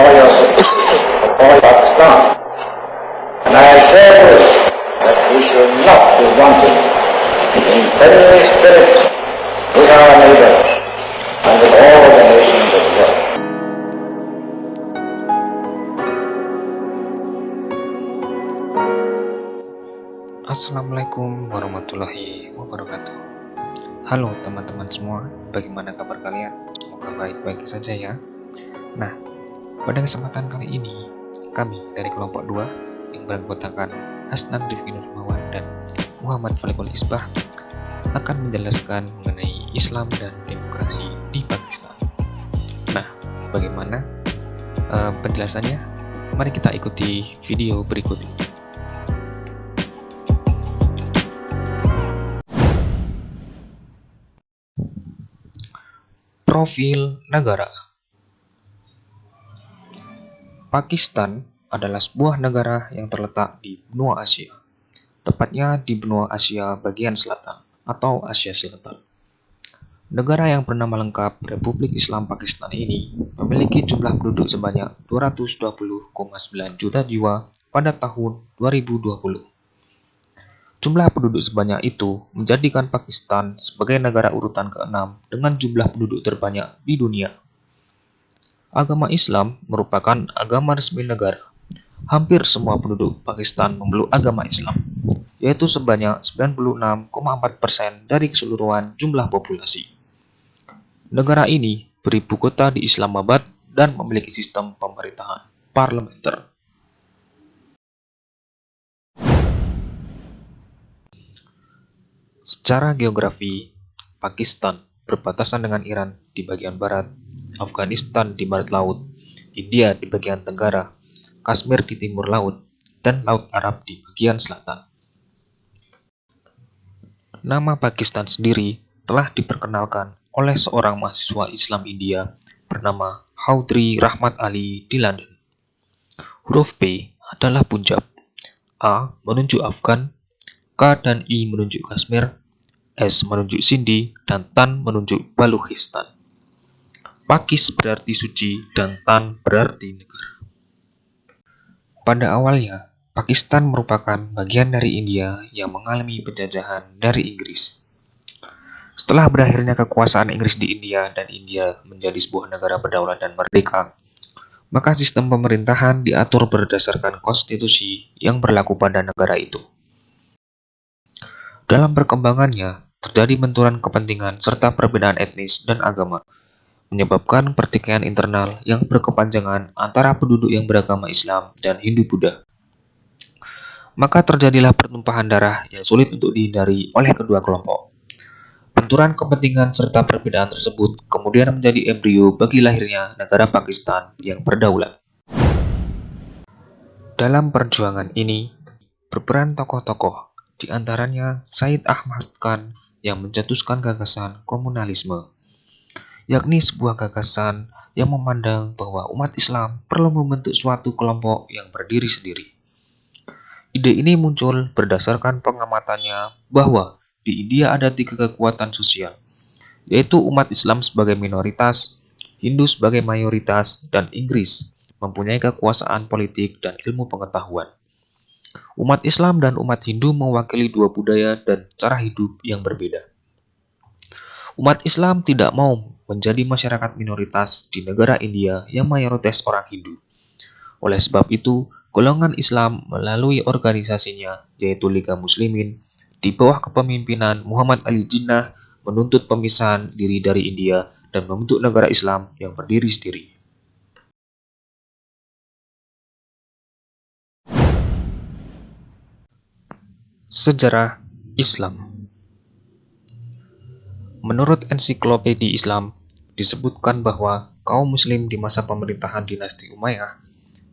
for Pakistan. And I assure you that we shall not be wanting in friendly spirit with our neighbors and with all the nations of the world. Assalamualaikum warahmatullahi wabarakatuh. Halo teman-teman semua, bagaimana kabar kalian? Semoga baik-baik saja ya. Nah, pada kesempatan kali ini, kami dari kelompok 2 yang beranggotakan Hasnan Rifki Nurmawan dan Muhammad Falikul Isbah akan menjelaskan mengenai Islam dan demokrasi di Pakistan. Nah, bagaimana penjelasannya? Mari kita ikuti video berikut ini. Profil negara. Pakistan adalah sebuah negara yang terletak di benua Asia, tepatnya di benua Asia bagian selatan atau Asia Selatan. Negara yang bernama lengkap Republik Islam Pakistan ini memiliki jumlah penduduk sebanyak 220,9 juta jiwa pada tahun 2020. Jumlah penduduk sebanyak itu menjadikan Pakistan sebagai negara urutan ke-6 dengan jumlah penduduk terbanyak di dunia. Agama Islam merupakan agama resmi negara. Hampir semua penduduk Pakistan memeluk agama Islam, yaitu sebanyak 96,4% dari keseluruhan jumlah populasi. Negara ini beribu kota di Islamabad dan memiliki sistem pemerintahan parlementer. Secara geografi, Pakistan berbatasan dengan Iran di bagian barat, Afghanistan di barat laut, India di bagian tenggara, Kashmir di timur laut, dan Laut Arab di bagian selatan. Nama Pakistan sendiri telah diperkenalkan oleh seorang mahasiswa Islam India bernama Chaudhry Rahmat Ali di London. Huruf P adalah Punjab, A menunjuk Afgan, K dan I menunjuk Kashmir, S menunjuk Sindhi, dan Tan menunjuk Balochistan. Pakis berarti suci dan Tan berarti negara. Pada awalnya, Pakistan merupakan bagian dari India yang mengalami penjajahan dari Inggris. Setelah berakhirnya kekuasaan Inggris di India dan India menjadi sebuah negara berdaulat dan merdeka, maka sistem pemerintahan diatur berdasarkan konstitusi yang berlaku pada negara itu. Dalam perkembangannya, terjadi benturan kepentingan serta perbedaan etnis dan agama, menyebabkan pertikaian internal yang berkepanjangan antara penduduk yang beragama Islam dan Hindu-Buddha. Maka terjadilah pertumpahan darah yang sulit untuk dihindari oleh kedua kelompok. Benturan kepentingan serta perbedaan tersebut kemudian menjadi embrio bagi lahirnya negara Pakistan yang berdaulat. Dalam perjuangan ini, berperan tokoh-tokoh, di antaranya Syed Ahmad Khan yang mencetuskan gagasan komunalisme, yakni sebuah gagasan yang memandang bahwa umat Islam perlu membentuk suatu kelompok yang berdiri sendiri. Ide ini muncul berdasarkan pengamatannya bahwa di India ada 3 kekuatan sosial, yaitu umat Islam sebagai minoritas, Hindu sebagai mayoritas, dan Inggris mempunyai kekuasaan politik dan ilmu pengetahuan. Umat Islam dan umat Hindu mewakili 2 budaya dan cara hidup yang berbeda. Umat Islam tidak mau menjadi masyarakat minoritas di negara India yang mayoritas orang Hindu. Oleh sebab itu, golongan Islam melalui organisasinya, yaitu Liga Muslimin, di bawah kepemimpinan Muhammad Ali Jinnah, menuntut pemisahan diri dari India dan membentuk negara Islam yang berdiri sendiri. Sejarah Islam. Menurut ensiklopedia Islam, disebutkan bahwa kaum muslim di masa pemerintahan dinasti Umayyah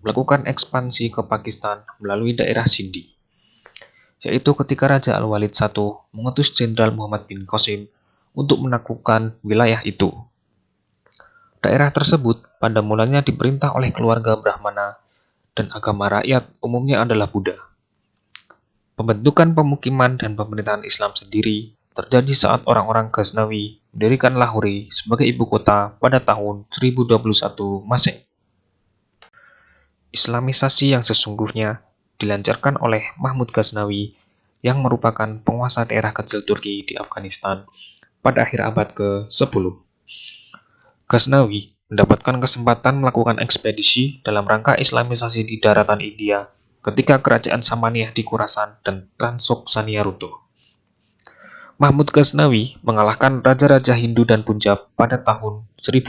melakukan ekspansi ke Pakistan melalui daerah Sindhi, yaitu ketika Raja Al-Walid I mengutus Jenderal Muhammad bin Qasim untuk menaklukkan wilayah itu. Daerah tersebut pada mulanya diperintah oleh keluarga Brahmana dan agama rakyat umumnya adalah Buddha. Pembentukan pemukiman dan pemerintahan Islam sendiri terjadi saat orang-orang Ghaznawi mendirikan Lahore sebagai ibu kota pada tahun 1021 Masehi. Islamisasi yang sesungguhnya dilancarkan oleh Mahmud Ghaznawi yang merupakan penguasa daerah kecil Turki di Afghanistan pada akhir abad ke-10. Ghaznawi mendapatkan kesempatan melakukan ekspedisi dalam rangka Islamisasi di daratan India ketika kerajaan Samaniyah di Khurasan dan Transoksania runtuh. Mahmud Ghaznawi mengalahkan raja-raja Hindu dan Punjab pada tahun 1005.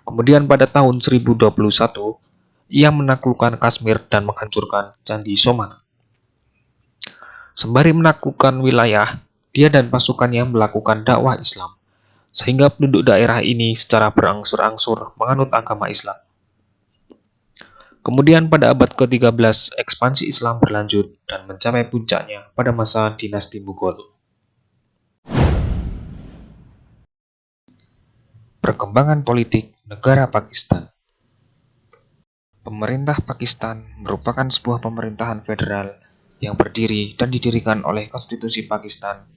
Kemudian pada tahun 1021, ia menaklukkan Kashmir dan menghancurkan Candi Somana. Sembari menaklukkan wilayah, dia dan pasukannya melakukan dakwah Islam, sehingga penduduk daerah ini secara berangsur-angsur menganut agama Islam. Kemudian pada abad ke-13, ekspansi Islam berlanjut dan mencapai puncaknya pada masa dinasti Mughal. Perkembangan politik negara Pakistan. Pemerintah Pakistan merupakan sebuah pemerintahan federal yang berdiri dan didirikan oleh Konstitusi Pakistan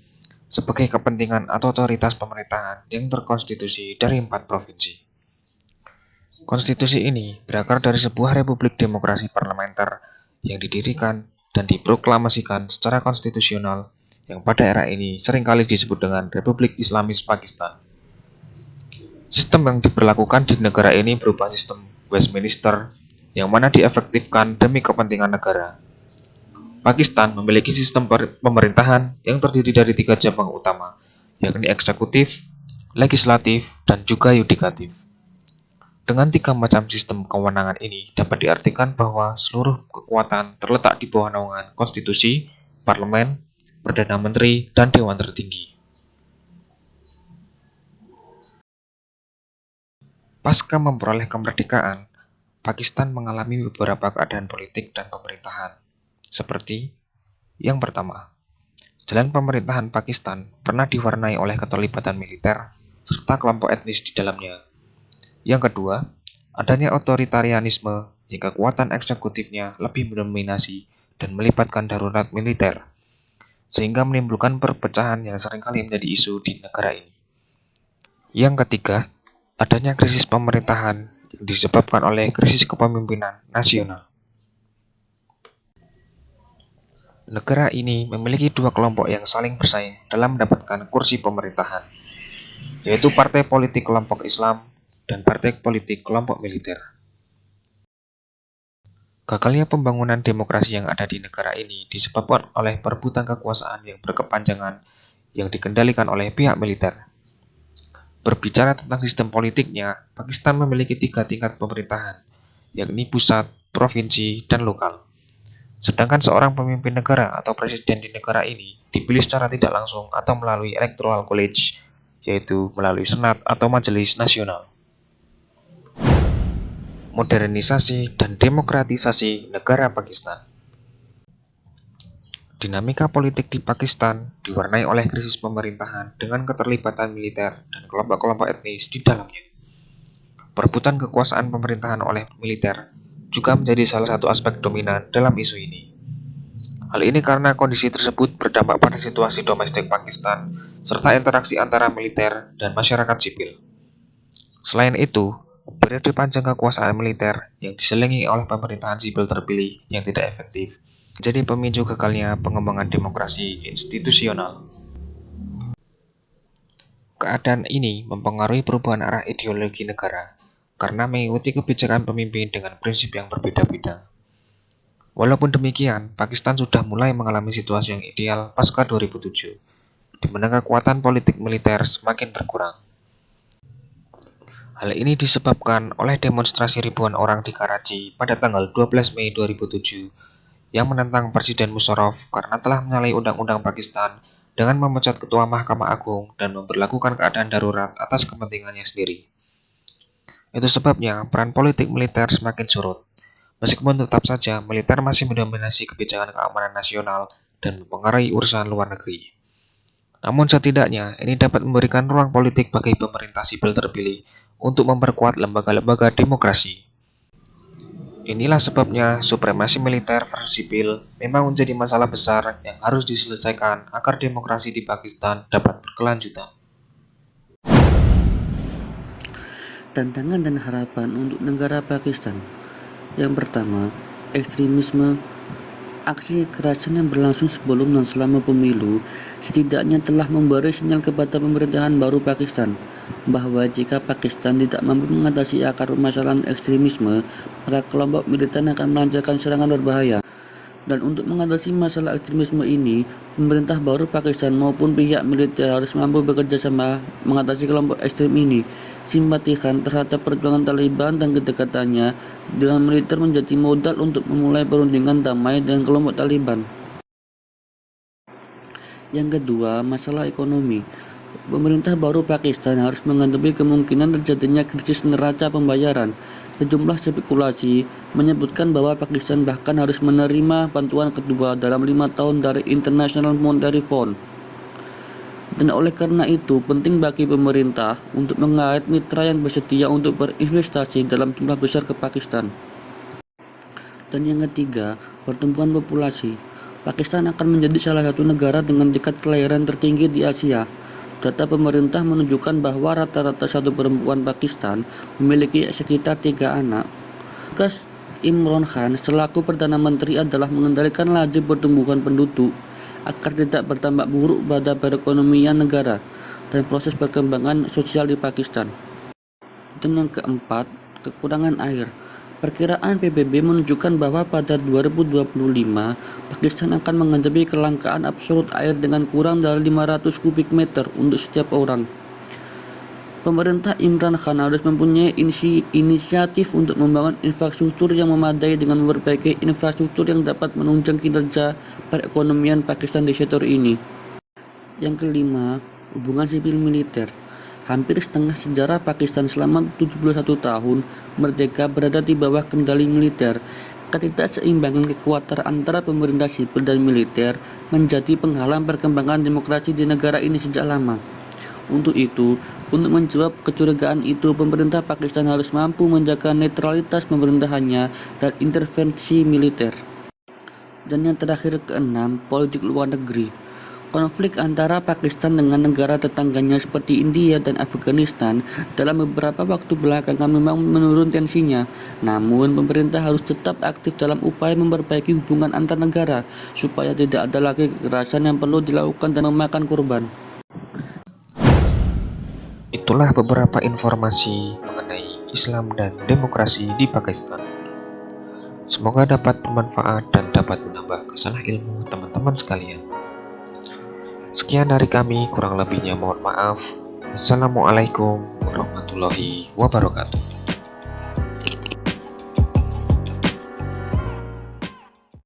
sebagai kepentingan atau otoritas pemerintahan yang terkonstitusi dari 4 provinsi. Konstitusi ini berakar dari sebuah republik demokrasi parlementer yang didirikan dan diproklamasikan secara konstitusional yang pada era ini seringkali disebut dengan Republik Islamis Pakistan. Sistem yang diberlakukan di negara ini berupa sistem Westminster yang mana diefektifkan demi kepentingan negara. Pakistan memiliki sistem pemerintahan yang terdiri dari 3 cabang utama, yakni eksekutif, legislatif, dan juga yudikatif. Dengan 3 macam sistem kewenangan ini dapat diartikan bahwa seluruh kekuatan terletak di bawah naungan konstitusi, parlemen, perdana menteri, dan dewan tertinggi. Pasca memperoleh kemerdekaan, Pakistan mengalami beberapa keadaan politik dan pemerintahan, seperti yang pertama, jalan pemerintahan Pakistan pernah diwarnai oleh keterlibatan militer serta kelompok etnis di dalamnya. Yang kedua, adanya otoritarianisme yang kekuatan eksekutifnya lebih mendominasi dan melibatkan darurat militer, sehingga menimbulkan perpecahan yang seringkali menjadi isu di negara ini. Yang ketiga, adanya krisis pemerintahan yang disebabkan oleh krisis kepemimpinan nasional. Negara ini memiliki 2 kelompok yang saling bersaing dalam mendapatkan kursi pemerintahan, yaitu partai politik kelompok Islam dan partai politik kelompok militer. Gagalnya pembangunan demokrasi yang ada di negara ini disebabkan oleh perebutan kekuasaan yang berkepanjangan yang dikendalikan oleh pihak militer. Berbicara tentang sistem politiknya, Pakistan memiliki 3 tingkat pemerintahan, yakni pusat, provinsi, dan lokal. Sedangkan seorang pemimpin negara atau presiden di negara ini dipilih secara tidak langsung atau melalui electoral college, yaitu melalui senat atau majelis nasional. Modernisasi dan demokratisasi negara Pakistan. Dinamika politik di Pakistan diwarnai oleh krisis pemerintahan dengan keterlibatan militer dan kelompok-kelompok etnis di dalamnya. Perebutan kekuasaan pemerintahan oleh militer juga menjadi salah satu aspek dominan dalam isu ini. Hal ini karena kondisi tersebut berdampak pada situasi domestik Pakistan serta interaksi antara militer dan masyarakat sipil. Selain itu, periode panjang kekuasaan militer yang diselingi oleh pemerintahan sipil terpilih yang tidak efektif menjadi pemicu gagalnya pengembangan demokrasi institusional. Keadaan ini mempengaruhi perubahan arah ideologi negara karena mengikuti kebijakan pemimpin dengan prinsip yang berbeda-beda. Walaupun demikian, Pakistan sudah mulai mengalami situasi yang ideal pasca 2007, di mana kekuatan politik militer semakin berkurang. Hal ini disebabkan oleh demonstrasi ribuan orang di Karachi pada tanggal 12 Mei 2007 yang menentang Presiden Musharraf karena telah menyalahi undang-undang Pakistan dengan memecat Ketua Mahkamah Agung dan memberlakukan keadaan darurat atas kepentingannya sendiri. Itu sebabnya peran politik militer semakin surut. Meskipun tetap saja militer masih mendominasi kebijakan keamanan nasional dan mempengaruhi urusan luar negeri. Namun setidaknya ini dapat memberikan ruang politik bagi pemerintah sipil terpilih untuk memperkuat lembaga-lembaga demokrasi. Inilah sebabnya supremasi militer versus sipil memang menjadi masalah besar yang harus diselesaikan agar demokrasi di Pakistan dapat berkelanjutan. Tantangan dan harapan untuk negara Pakistan. Yang pertama, ekstremisme. Aksi kekerasan yang berlangsung sebelum dan selama pemilu setidaknya telah memberi sinyal kepada pemerintahan baru Pakistan bahwa jika Pakistan tidak mampu mengatasi akar permasalahan ekstremisme, maka kelompok militan akan melancarkan serangan berbahaya. Dan untuk mengatasi masalah ekstremisme ini, pemerintah baru Pakistan maupun pihak militer harus mampu bekerja sama mengatasi kelompok ekstrem ini. Simpatikan terhadap perjuangan Taliban dan kedekatannya dengan militer menjadi modal untuk memulai perundingan damai dengan kelompok Taliban. Yang kedua, masalah ekonomi. Pemerintah baru Pakistan harus menghadapi kemungkinan terjadinya krisis neraca pembayaran. Sejumlah spekulasi menyebutkan bahwa Pakistan bahkan harus menerima bantuan kedua dalam 5 tahun dari International Monetary Fund. Dan oleh karena itu, penting bagi pemerintah untuk mengait mitra yang bersedia untuk berinvestasi dalam jumlah besar ke Pakistan. Dan yang ketiga, pertumbuhan populasi. Pakistan akan menjadi salah satu negara dengan tingkat kelahiran tertinggi di Asia. Data pemerintah menunjukkan bahwa rata-rata satu perempuan Pakistan memiliki sekitar 3 anak. Tugas Imran Khan selaku Perdana Menteri adalah mengendalikan laju pertumbuhan penduduk agar tidak bertambah buruk pada perekonomian negara dan proses perkembangan sosial di Pakistan. Dan yang keempat, kekurangan air. Perkiraan PBB menunjukkan bahwa pada 2025, Pakistan akan menghadapi kelangkaan absolut air dengan kurang dari 500 kubik meter untuk setiap orang. Pemerintah Imran Khan harus mempunyai inisiatif untuk membangun infrastruktur yang memadai dengan memperbaiki infrastruktur yang dapat menunjang kinerja perekonomian Pakistan di sektor ini. Yang kelima, hubungan sipil militer. Hampir setengah sejarah Pakistan selama 71 tahun merdeka berada di bawah kendali militer. Ketidakseimbangan kekuatan antara pemerintah sipil dan militer menjadi penghalang perkembangan demokrasi di negara ini sejak lama. Untuk itu, untuk menjawab kecurigaan itu, pemerintah Pakistan harus mampu menjaga netralitas pemerintahannya dan intervensi militer. Dan yang terakhir, keenam, politik luar negeri. Konflik antara Pakistan dengan negara tetangganya seperti India dan Afghanistan dalam beberapa waktu belakangan memang menurun tensinya. Namun, pemerintah harus tetap aktif dalam upaya memperbaiki hubungan antar negara supaya tidak ada lagi kekerasan yang perlu dilakukan dan memakan korban. Itulah beberapa informasi mengenai Islam dan demokrasi di Pakistan. Semoga dapat bermanfaat dan dapat menambah kesalah ilmu teman-teman sekalian. Sekian dari kami, kurang lebihnya mohon maaf. Assalamualaikum warahmatullahi wabarakatuh.